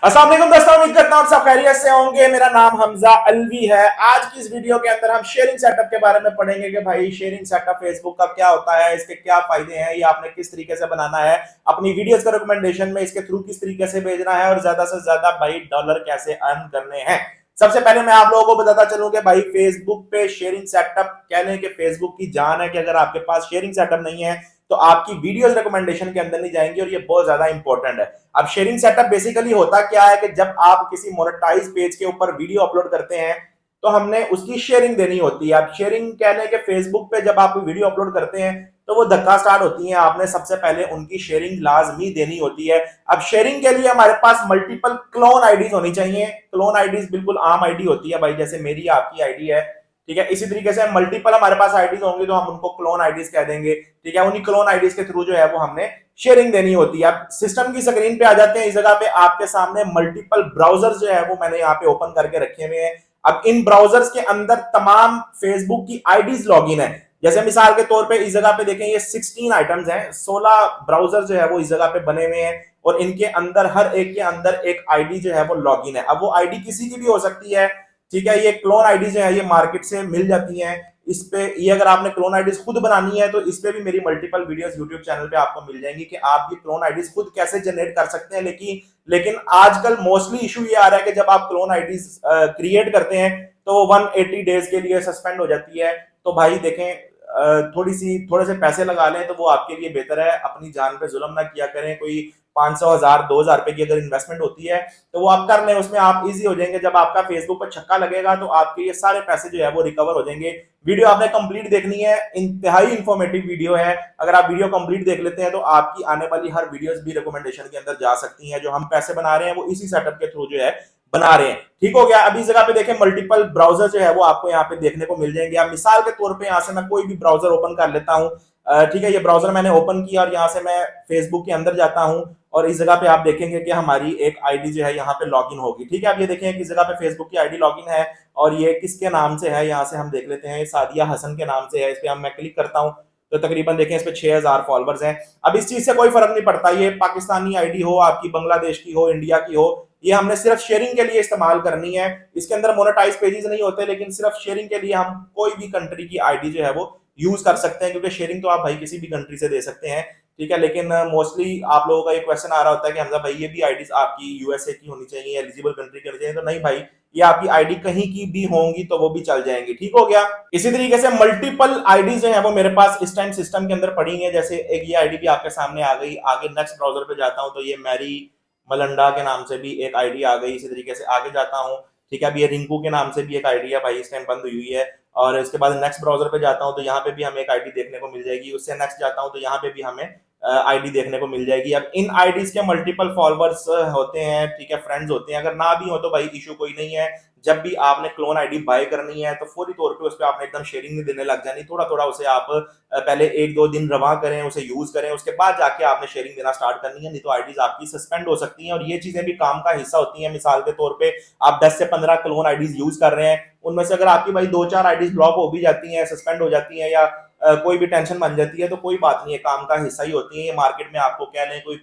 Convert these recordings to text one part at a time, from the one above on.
अस्सलाम वालेकुम दोस्तों, उम्मीद करता हूं सब खैरियत से होंगे। मेरा नाम हमजा अलवी है। आज की इस वीडियो के अंदर हम शेयरिंग सेटअप के बारे में पढ़ेंगे कि भाई शेयरिंग सेटअप फेसबुक का क्या होता है, इसके क्या फायदे हैं, ये आपने किस तरीके से बनाना है, अपनी वीडियोस का रिकमेंडेशन में इसके थ्रू किस तरीके से भेजना है और ज्यादा से ज्यादा भाई डॉलर कैसे अर्न करने हैं। सबसे पहले मैं आप लोगों को बताता चलूं कि भाई फेसबुक पे शेयरिंग सेटअप कह लें कि फेसबुक की जान है कि अगर आपके पास शेयरिंग सेटअप नहीं है तो आपकी वीडियोस रिकमेंडेशन के अंदर नहीं जाएंगी और ये बहुत ज्यादा इंपॉर्टेंट है। अब शेयरिंग सेटअप बेसिकली होता क्या है कि जब आप किसी मोनेटाइज पेज के ऊपर वीडियो अपलोड करते हैं तो हमने उसकी शेयरिंग देनी होती है। अब शेयरिंग कह लें कि फेसबुक पे जब आप वीडियो अपलोड करते हैं तो वो धक्का स्टार्ट होती है, आपने सबसे पहले उनकी शेयरिंग लाजमी देनी होती है। अब शेयरिंग के लिए हमारे पास मल्टीपल क्लोन आईडीज होनी चाहिए। क्लोन आईडीज बिल्कुल आम आईडी होती है भाई, जैसे मेरी आपकी आईडी है, ठीक है। इसी तरीके से मल्टीपल हमारे पास आईडीज होंगी तो हम उनको क्लोन आईडीज कह देंगे, ठीक है। उन्हीं क्लोन आईडीज के थ्रू जो है वो हमने शेयरिंग देनी होती है। अब सिस्टम की स्क्रीन पे आ जाते हैं। इस जगह पे आपके सामने मल्टीपल ब्राउजर जो है वो मैंने यहाँ पे ओपन करके रखे हुए हैं। अब इन ब्राउजर्स के अंदर तमाम फेसबुक की आईडीज लॉगिन है। जैसे मिसाल के तौर पे इस जगह पे देखें, ये 16 आइटम्स हैं, 16 ब्राउजर जो है वो इस जगह पे बने हुए हैं और इनके अंदर हर एक के अंदर एक आईडी जो है वो लॉगिन है। अब वो आईडी किसी की भी हो सकती है, ठीक है। ये क्लोन आईडी जो है ये मार्केट से मिल जाती हैं। इस पे ये अगर आपने क्लोन आईडीज खुद बनानी है तो इस पे भी मेरी मल्टीपल वीडियोस यूट्यूब चैनल पे आपको मिल जाएंगी कि आप ये क्लोन आईडीज खुद कैसे जनरेट कर सकते हैं। लेकिन लेकिन आजकल मोस्टली इशू ये आ रहा है कि जब आप क्लोन आईडीज क्रिएट करते हैं तो 180 डेज के लिए सस्पेंड हो जाती है। तो भाई देखें, थोड़े से पैसे लगा लें तो वो आपके लिए बेहतर है। अपनी जान पे जुल्म ना किया करें। कोई 500 हजार 2000 रुपए की अगर इन्वेस्टमेंट होती है तो वो आप कर लें, उसमें आप इजी हो जाएंगे। जब आपका फेसबुक पर छक्का लगेगा तो आपके ये सारे पैसे जो है वो रिकवर हो जाएंगे। वीडियो आपने कंप्लीट देखनी है, इंतहाई इंफॉर्मेटिव वीडियो है। अगर आप वीडियो कंप्लीट देख लेते हैं तो आपकी आने वाली हर वीडियोस भी रिकमेंडेशन के अंदर जा सकती हैं। जो हम पैसे बना रहे हैं वो इसी सेटअप के थ्रू जो है बना रहे हैं, ठीक हो गया। अभी इस जगह पे देखें, मल्टीपल ब्राउजर जो है वो आपको यहाँ पे देखने को मिल जाएंगे। अब मिसाल के तौर पे यहाँ से मैं कोई भी ब्राउजर ओपन कर लेता हूँ, ठीक है। ये ब्राउजर मैंने ओपन किया और यहाँ से मैं फेसबुक के अंदर जाता हूँ और इस जगह पे आप देखेंगे कि हमारी एक आईडी जो है यहाँ पे लॉगिन होगी, ठीक है। आप ये देखें किस जगह पे फेसबुक की आईडी लॉगिन है और ये किसके नाम से है, यहाँ से हम देख लेते हैं, सादिया हसन के नाम से है। इस पे हम मैं क्लिक करता हूँ तो तकरीबन देखें इस पे 6000 फॉलोअर्स हैं। अब इस चीज से कोई फर्क नहीं पड़ता, ये पाकिस्तानी आईडी हो, आपकी बांग्लादेश की हो, इंडिया की हो, ये हमने सिर्फ शेयरिंग के लिए इस्तेमाल करनी है। इसके अंदर मोनेटाइज पेजेस नहीं होते, लेकिन सिर्फ शेयरिंग के लिए हम कोई भी कंट्री की आईडी जो है वो यूज कर सकते हैं, क्योंकि शेयरिंग तो आप भाई किसी भी कंट्री से दे सकते हैं, ठीक है। लेकिन मोस्टली आप लोगों का एक क्वेश्चन आ रहा होता है कि हमजा भाई ये भी आईडीज आपकी यूएसए की होनी चाहिए, एलिजिबल कंट्री की होनी चाहिए। तो नहीं भाई, ये आपकी आईडी कहीं की भी होंगी तो वो भी चल जाएंगी, ठीक हो गया। इसी तरीके से मल्टीपल आईडी जो है वो मेरे पास इस टाइम सिस्टम के अंदर पड़ी है। जैसे एक ये आईडी भी आपके सामने आ गई। आगे नेक्स्ट ब्राउजर पे जाता हूं तो ये मैरी मलंडा के नाम से भी एक आईडी आ गई। इसी तरीके से आगे जाता हूँ, ठीक है। अभी ये रिंकू के नाम से भी एक आईडी है भाई, इस टाइम बंद हुई है। और इसके बाद नेक्स्ट ब्राउजर पे जाता हूँ तो यहाँ पे भी हमें एक आईडी देखने को मिल जाएगी। उससे नेक्स्ट जाता हूँ तो यहाँ पे भी हमें आईडी देखने को मिल जाएगी। अब इन आईडीज के मल्टीपल फॉलोअर्स होते हैं, ठीक है, फ्रेंड्स होते हैं। अगर ना भी हो तो भाई इशू कोई नहीं है। जब भी आपने क्लोन आईडी बाय करनी है तो फौरी तौर पे उस पर आपने एकदम शेयरिंग नहीं देने लग जानी। थोड़ा थोड़ा उसे आप पहले 1-2 दिन रवा करें, उसे यूज करें, उसके बाद जाके आपने शेयरिंग देना स्टार्ट करनी है, नहीं तो आईडीज आपकी सस्पेंड हो सकती हैं। और ये चीजें भी काम का हिस्सा होती हैं। मिसाल के तौर पे आप 10 से 15 क्लोन आईडीज यूज कर रहे हैं, उनमें से अगर आपकी भाई 2-4 आईडीज ब्लॉक हो भी जाती हैं, सस्पेंड हो जाती हैं या कोई भी टेंशन बन जाती है तो कोई बात नहीं है, काम का हिस्सा ही होती है। ये मार्केट में आपको कह लें कोई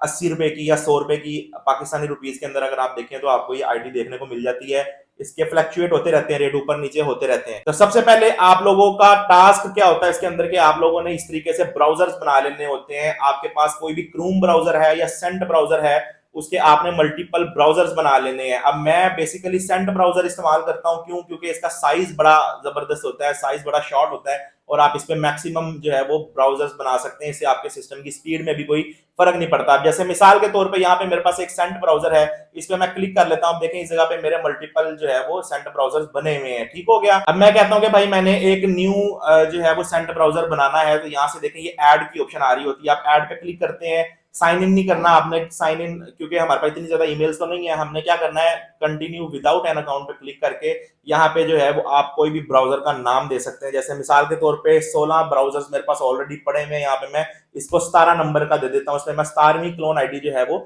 80 रुपए की या 100 रुपए की पाकिस्तानी रुपीज के अंदर अगर आप देखें तो आपको ये आईडी देखने को मिल जाती है। इसके फ्लक्चुएट होते रहते हैं, रेट ऊपर नीचे होते रहते हैं। तो सबसे पहले आप लोगों का टास्क क्या होता है इसके अंदर के, आप लोगों ने इस तरीके से ब्राउजर्स बना लेने होते हैं। आपके पास कोई भी क्रूम ब्राउजर है या सेंट ब्राउजर है, उसके आपने मल्टीपल ब्राउजर्स बना लेने हैं। अब मैं बेसिकली सेंट ब्राउजर इस्तेमाल करता हूं, क्यों? क्योंकि इसका साइज बड़ा जबरदस्त होता है, साइज बड़ा शॉर्ट होता है और आप इस पे मैक्सिमम जो है वो ब्राउजर्स बना सकते हैं। इससे आपके सिस्टम की स्पीड में भी कोई फर्क नहीं पड़ता। जैसे मिसाल के तौर पे यहाँ पे मेरे पास एक सेंट ब्राउजर है, इस पे मैं क्लिक कर लेता हूँ, देखें इस जगह पे मेरे मल्टीपल जो है वो सेंट ब्राउजर्स बने हुए हैं, ठीक हो गया। अब मैं कहता हूँ कि भाई मैंने एक न्यू जो है वो सेंट ब्राउजर बनाना है, तो यहाँ से देखें ये ऐड की ऑप्शन आ रही होती है। आप ऐड पे क्लिक करते हैं, साइन इन नहीं करना आपने, साइन इन क्योंकि हमारे पास इतनी ज्यादा ईमेल्स तो नहीं है। हमने क्या करना है, कंटिन्यू विदाउट एन अकाउंट पे क्लिक करके यहाँ पे जो है वो आप कोई भी ब्राउजर का नाम दे सकते हैं। जैसे मिसाल के तौर पे 16 ब्राउजर्स मेरे पास ऑलरेडी पड़े हुए हैं, यहाँ पे मैं इसको 17 नंबर का दे देता हूँ, इसमें मैं 17वीं क्लोन आईडी जो है वो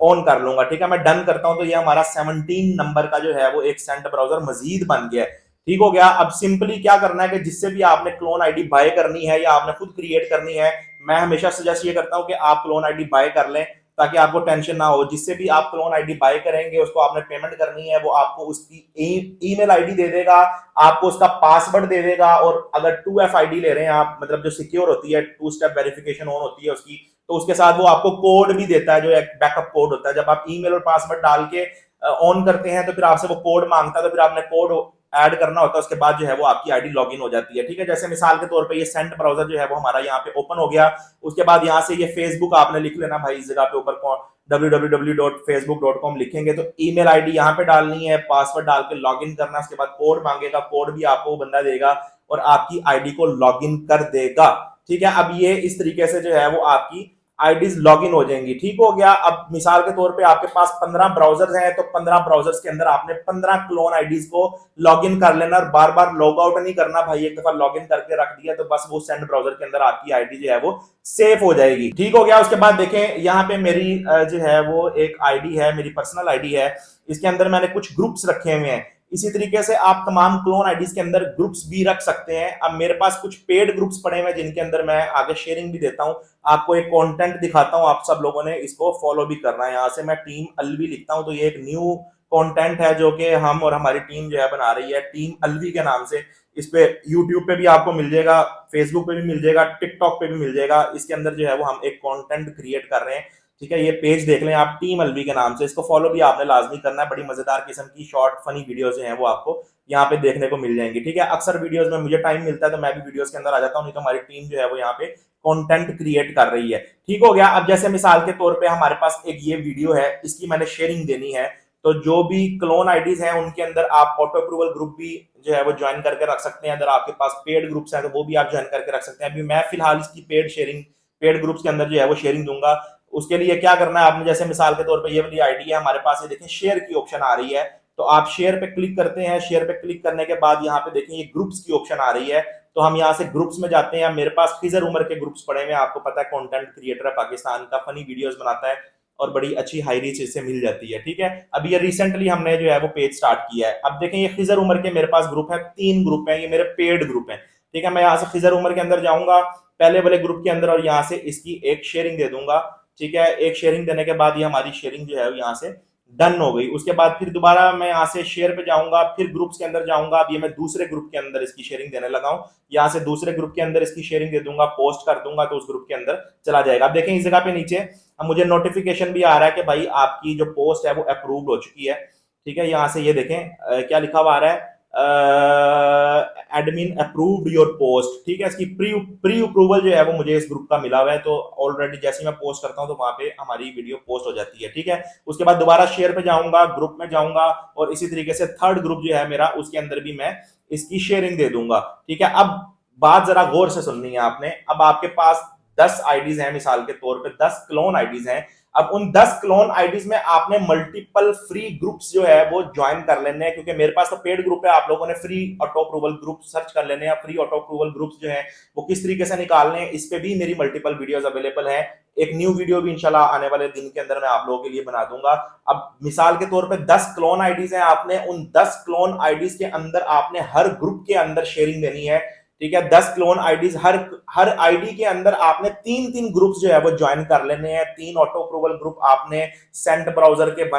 ऑन कर लूंगा, ठीक है। मैं डन करता हूं तो ये हमारा 17 नंबर का जो है वो एक सेंट ब्राउजर मजीद बन गया है, ठीक हो गया। अब सिंपली क्या करना है कि जिससे भी आपने क्लोन आईडी बाय करनी है या आपने खुद क्रिएट करनी है, मैं हमेशा सजेस्ट ये करता हूं कि आप क्लोन आईडी बाय कर लें, ताकि आपको टेंशन ना हो। जिससे भी आप क्लोन आईडी बाय करेंगे, उसको आपने पेमेंट करनी है, वो आपको उसकी ईमेल आईडी दे देगा, आपको उसका पासवर्ड दे देगा। और अगर 2FA आईडी ले रहे हैं आप, मतलब जो सिक्योर होती है, 2 स्टेप वेरिफिकेशन ऑन होती है उसकी, तो उसके साथ वो आपको कोड भी देता है, जो एक बैकअप कोड होता है। जब आप ईमेल और पासवर्ड डाल के ऑन करते हैं तो फिर आपसे वो कोड मांगता है, तो फिर आपने कोड ऐड करना होता है। उसके बाद जो है वो आपकी आईडी लॉगिन हो जाती है। ठीक है, जैसे मिसाल के तौर पे ये सेंट ब्राउजर जो है वो हमारा यहाँ पे ओपन हो गया। उसके बाद यहाँ से ये फेसबुक आपने लिख लेना भाई, इस जगह पे ऊपर www.facebook.com लिखेंगे तो ईमेल आईडी यहाँ पे डालनी है, पासवर्ड डाल के लॉगिन करना। उसके बाद कोड मांगेगा, कोड भी आपको बंदा देगा और आपकी आईडी को लॉगिन कर देगा। ठीक है, अब ये इस तरीके से जो है वो आपकी आईडीज लॉगिन हो जाएंगी। ठीक हो गया। अब मिसाल के तौर पे आपके पास 15 ब्राउजर्स हैं, तो 15 ब्राउजर्स के अंदर आपने 15 क्लोन आईडीज को लॉगिन कर लेना और बार बार लॉग आउट नहीं करना भाई। एक दफा लॉगिन करके रख दिया तो बस वो सेंड ब्राउजर के अंदर आपकी आईडी जो है वो सेफ हो जाएगी। ठीक हो गया। उसके बाद देखें यहाँ पे मेरी जो है वो एक आईडी है, मेरी पर्सनल आईडी है। इसके अंदर मैंने कुछ ग्रुप्स रखे हुए हैं। इसी तरीके से आप तमाम क्लोन आईडीज के अंदर ग्रुप्स भी रख सकते हैं। अब मेरे पास कुछ पेड ग्रुप्स पड़े हुए हैं जिनके अंदर मैं आगे शेयरिंग भी देता हूं। आपको एक कंटेंट दिखाता हूं, आप सब लोगों ने इसको फॉलो भी करना है। यहाँ से मैं टीम अलवी लिखता हूं तो ये एक न्यू कंटेंट है जो कि हम और हमारी टीम जो है बना रही है, टीम अलवी के नाम से। इस पे यूट्यूब पे भी आपको मिल जाएगा, फेसबुक पे भी मिल जाएगा, टिकटॉक पे भी मिल जाएगा। इसके अंदर जो है वो हम एक कंटेंट क्रिएट कर रहे हैं। ठीक है, ये पेज देख लें आप, टीम अलवी के नाम से। इसको फॉलो भी आपने लाजमी करना है। बड़ी मजेदार किस्म की शॉर्ट फनी वीडियोस जो हैं वो आपको यहाँ पे देखने को मिल जाएंगी। ठीक है, अक्सर वीडियोस में मुझे टाइम मिलता है तो मैं भी वीडियोस के अंदर आ जाता हूँ, नहीं तो हमारी टीम जो है वो यहाँ पे कंटेंट क्रिएट कर रही है। ठीक हो गया। अब जैसे मिसाल के तौर पे हमारे पास एक ये वीडियो है, इसकी मैंने शेयरिंग देनी है, तो जो भी क्लोन आईडीज हैं उनके अंदर आप ऑटो अप्रूवल ग्रुप भी जो है वो ज्वाइन करके रख सकते हैं। अगर आपके पास पेड ग्रुप्स हैं तो वो भी आप ज्वाइन करके रख सकते हैं। अभी मैं फिलहाल इसकी पेड ग्रुप्स के अंदर जो है वो शेयरिंग दूंगा। उसके लिए क्या करना है आपने, जैसे मिसाल के तौर पे ये वाली आईडी है हमारे पास, ये देखें शेयर की ऑप्शन आ रही है, तो आप शेयर पे क्लिक करते हैं। शेयर पे क्लिक करने के बाद यहाँ पे देखें ये ग्रुप्स की ऑप्शन आ रही है, तो हम यहाँ से ग्रुप्स में जाते हैं। मेरे पास खिजर उमर के ग्रुप्स पड़े हुए हैं, आपको पता है कंटेंट क्रिएटर है पाकिस्तान का, फनी वीडियोस बनाता है और बड़ी अच्छी हाई रीच इससे मिल जाती है। ठीक है, अभी ये रिसेंटली हमने जो है वो पेज स्टार्ट किया है। अब देखें ये खिजर उमर के मेरे पास ग्रुप है, 3 ग्रुप है, ये मेरे पेड ग्रुप है। ठीक है, मैं यहाँ से खिजर उमर के अंदर जाऊंगा पहले वाले ग्रुप के अंदर और यहाँ से इसकी एक शेयरिंग दे दूंगा। ठीक है, एक शेयरिंग देने के बाद ये हमारी शेयरिंग जो है यहाँ से डन हो गई। उसके बाद फिर दोबारा मैं यहाँ से शेयर पे जाऊंगा, फिर ग्रुप्स के अंदर जाऊंगा। अब ये मैं दूसरे ग्रुप के अंदर इसकी शेयरिंग देने लगा हूँ, यहाँ से दूसरे ग्रुप के अंदर इसकी शेयरिंग दे दूंगा, पोस्ट कर दूंगा तो उस ग्रुप के अंदर चला जाएगा। अब देखें इस जगह पे नीचे अब मुझे नोटिफिकेशन भी आ रहा है कि भाई आपकी जो पोस्ट है वो अप्रूव्ड हो चुकी है। ठीक है, यहाँ से ये देखें क्या लिखा हुआ आ रहा है, एडमिन अप्रूव्ड योर पोस्ट। ठीक है, इसकी प्री अप्रूवल जो है वो मुझे इस ग्रुप का मिला हुआ है, तो ऑलरेडी जैसे मैं पोस्ट करता हूं तो वहां पे हमारी वीडियो पोस्ट हो जाती है। ठीक है, उसके बाद दोबारा शेयर पे जाऊंगा, ग्रुप में जाऊंगा और इसी तरीके से थर्ड ग्रुप जो है मेरा, उसके अंदर भी मैं इसकी शेयरिंग दे दूंगा। ठीक है, अब बात जरा गौर से सुननी है आपने। अब आपके पास 10 आईडीज हैं, मिसाल के तौर पे 10 क्लोन आईडीज हैं। अब उन 10 क्लोन आईडीज में आपने मल्टीपल फ्री ग्रुप्स जो है वो ज्वाइन कर लेने हैं, क्योंकि मेरे पास तो पेड ग्रुप है। आप लोगों ने free auto approval group search कर लेने हैं। फ्री ऑटो अप्रूवल ग्रुप्स जो है वो किस तरीके से निकालने हैं, इस पे भी मेरी मल्टीपल वीडियोस अवेलेबल है। एक न्यू वीडियो भी इंशाल्लाह आने वाले दिन के अंदर मैं आप लोगों के लिए बना दूंगा। अब मिसाल के तौर पे 10 क्लोन आईडीज हैं, आपने उन 10 क्लोन आईडीज के अंदर आपने हर ग्रुप के अंदर शेयरिंग देनी है। ठीक है, 10 क्लोन आईडीज, हर आईडी के अंदर आपने 3 ग्रुप्स जो है वो ज्वाइन कर लेने हैं। 3 ऑटो अप्रूवल ग्रुप आपने सेंट ब्राउजर के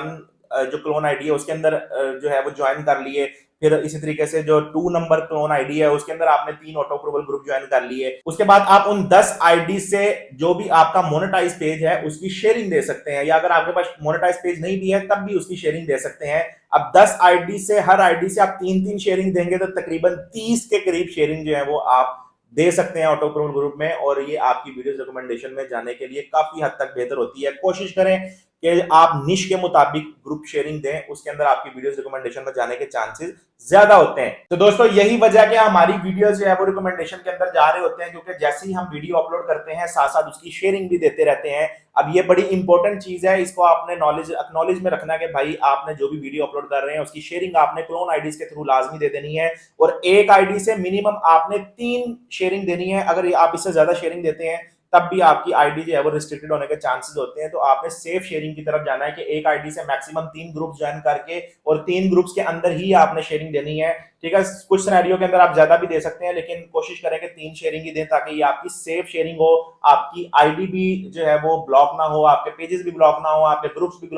जो क्लोन आईडी है उसके अंदर जो है वो ज्वाइन कर लिए। फिर इसी तरीके से जो 2 नंबर क्लोन आईडी है उसके अंदर आपने 3 ऑटो अप्रूवल ग्रुप ज्वाइन कर लिए। उसके बाद आप उन 10 आईडी से जो भी आपका मोनेटाइज पेज है उसकी शेयरिंग दे सकते हैं, या अगर आपके पास मोनेटाइज पेज नहीं भी है तब भी उसकी शेयरिंग दे सकते हैं। अब 10 आईडी से, हर आईडी से आप 3 शेयरिंग देंगे तो तकरीबन 30 के करीब शेयरिंग जो है वो आप दे सकते हैं ऑटो अप्रूवल ग्रुप में, और ये आपकी वीडियोस रिकमेंडेशन में जाने के लिए काफी हद तक बेहतर होती है। कोशिश करें कि आप निश के मुताबिक ग्रुप शेयरिंग दें, उसके अंदर आपकी वीडियोस रिकमेंडेशन में जाने के चांसेस ज्यादा होते हैं। तो दोस्तों यही वजह है कि हमारी वीडियोस जो है वो रिकमेंडेशन के अंदर जा रहे होते हैं, क्योंकि जैसे ही हम वीडियो अपलोड करते हैं साथ साथ उसकी शेयरिंग भी देते रहते हैं। अब ये बड़ी इंपॉर्टेंट चीज है, इसको आपने एक्नॉलेज में रखना है कि भाई आपने जो भी वीडियो अपलोड कर रहे हैं उसकी शेयरिंग आपने क्लोन आईडीज के थ्रू लाजमी दे देनी है, और एक आईडी से मिनिमम आपने 3 शेयरिंग देनी है। अगर आप इससे ज्यादा शेयरिंग देते हैं तब भी आपकी आईडी जो है वो रिस्ट्रिक्टेड होने के चांसेस होते हैं। तो आपने सेफ शेयरिंग की तरफ जाना है कि एक आईडी से मैक्सिमम 3 ग्रुप ज्वाइन करके और 3 ग्रुप्स के अंदर ही आपने शेयरिंग देनी है। ठीक है, कुछ सिनेरियो के अंदर आप ज्यादा भी दे सकते हैं, लेकिन कोशिश करें कि 3 शेयरिंग ही दें ताकि ये आपकी सेफ शेयरिंग हो, आपकी आईडी भी जो है वो ब्लॉक ना हो, आपके पेजेस भी ब्लॉक ना हो, आपके ग्रुप्स भी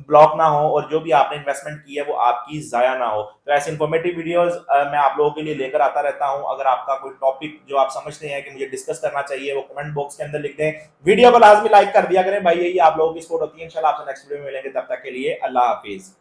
ब्लॉक ना हो, और जो भी आपने इन्वेस्टमेंट की है वो आपकी जाया ना हो। तो ऐसे इंफॉर्मेटिव वीडियोस मैं आप लोगों के लिए लेकर आता रहता हूं। अगर आपका कोई टॉपिक जो आप समझते हैं कि मुझे डिस्कस करना चाहिए, वो कमेंट बॉक्स के अंदर लिख दें। वीडियो को लाजमी लाइक कर दिया करें भाई, यही आप लोगों की सपोर्ट होती है। इंशाल्लाह आपसे नेक्स्ट वीडियो में मिलेंगे, तब तक के लिए अल्लाह हाफिज।